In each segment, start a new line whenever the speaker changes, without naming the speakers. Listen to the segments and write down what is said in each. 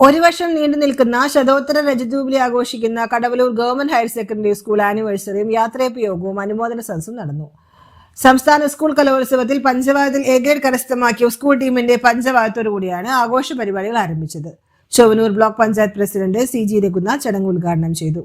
ഒരു വർഷം നീണ്ടു നിൽക്കുന്ന ശതോത്തര രജതജൂബിലി ആഘോഷിക്കുന്ന Kadavallur government higher secondary school ആനിവേഴ്സറിയും യാത്രയപ്പ് യോഗവും അനുമോദന സദസ്സും നടന്നു. സംസ്ഥാന സ്കൂൾ കലോത്സവത്തിൽ പഞ്ചവാദ്യത്തിൽ എ ഗ്രേഡ് കരസ്ഥമാക്കിയ സ്കൂൾ ടീമിന്റെ പഞ്ചവാദ്യത്തോടുകൂടിയാണ് ആഘോഷ പരിപാടികൾ ആരംഭിച്ചത്. Chowwannur block panchayat president CG Raghunath ചടങ്ങ് ഉദ്ഘാടനം ചെയ്തു.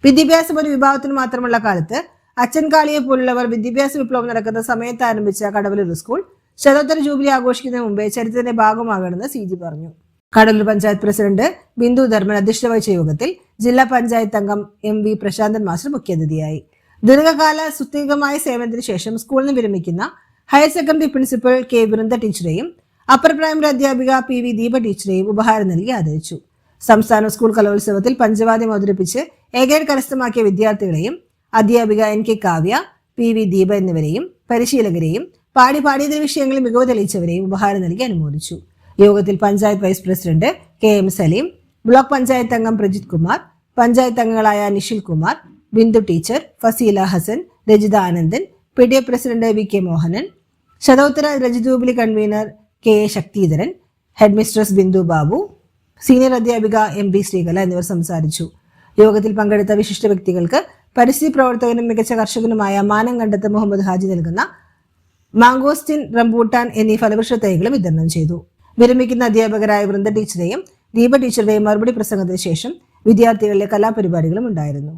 വിദ്യാഭ്യാസം ഒരു വിഭാഗത്തിന് മാത്രമുള്ള കാലത്ത് അച്ഛൻകാളിയെ പോലുള്ളവർ വിദ്യാഭ്യാസ വിപ്ലവം നടക്കുന്ന സമയത്ത് ആരംഭിച്ച കടവലൂർ സ്കൂൾ ശതോത്തര ജൂബിലി ആഘോഷിക്കുന്നതിന് മുമ്പേ ചരിത്രത്തിന്റെ ഭാഗമാകണമെന്ന് CG പറഞ്ഞു. കടവലൂർ പഞ്ചായത്ത് പ്രസിഡന്റ് ബിന്ദു ധർമ്മൻ അധ്യക്ഷത വഹിച്ച യോഗത്തിൽ ജില്ലാ പഞ്ചായത്ത് അംഗം MV പ്രശാന്തൻ മാസ്റ്റർ മുഖ്യാതിഥിയായി. ദീർഘകാല സുസ്ഥിരമായ സേവനത്തിന് ശേഷം സ്കൂളിൽ നിന്ന് വിരമിക്കുന്ന higher secondary principal K Vrinda ടീച്ചറെയും അപ്പർ പ്രൈമറി അധ്യാപിക PV ദീപ ടീച്ചറെയും ഉപഹാരം നൽകി ആദരിച്ചു. സംസ്ഥാന സ്കൂൾ കലോത്സവത്തിൽ പഞ്ചവാദ്യം അവതരിപ്പിച്ച് എ ഗ്രേഡ് കരസ്ഥമാക്കിയ വിദ്യാർത്ഥികളെയും അധ്യാപിക NK കാവ്യ, PV ദീപ എന്നിവരെയും പരിശീലകരെയും പാഠ്യേതര വിഷയങ്ങളിൽ മികവ് തെളിയിച്ചവരെയും ഉപഹാരം നൽകി അനുമോദിച്ചു. യോഗത്തിൽ panchayat vice president KM Salim, block panchayat അംഗം പ്രജിത് കുമാർ, പഞ്ചായത്ത് അംഗങ്ങളായ Nishil Kumar, Bindu teacher, Faseela Hasan, Rajitha Anandan, PTA president VK Mohanan, ശതോത്തര രജതജൂബിലി convener KA Sakthidharan, head mistress Bindu Babu, senior അധ്യാപിക MB ശ്രീകല എന്നിവർ സംസാരിച്ചു. യോഗത്തിൽ പങ്കെടുത്ത വിശിഷ്ട വ്യക്തികൾക്ക് പരിസ്ഥിതി പ്രവർത്തകനും മികച്ച കർഷകനുമായ മാനം കണ്ടത്ത് മുഹമ്മദ് ഹാജി നൽകുന്ന മാംഗോസ്റ്റിൻ, റംബൂട്ടാൻ എന്നീ ഫലവൃക്ഷ തൈകളും വിതരണം ചെയ്തു. വിരമിക്കുന്ന അധ്യാപകരായ വൃന്ദ ടീച്ചറെയും ദീപ ടീച്ചറുടെയും മറുപടി പ്രസംഗത്തിന് ശേഷം വിദ്യാർത്ഥികളിലെ കലാപരിപാടികളും ഉണ്ടായിരുന്നു.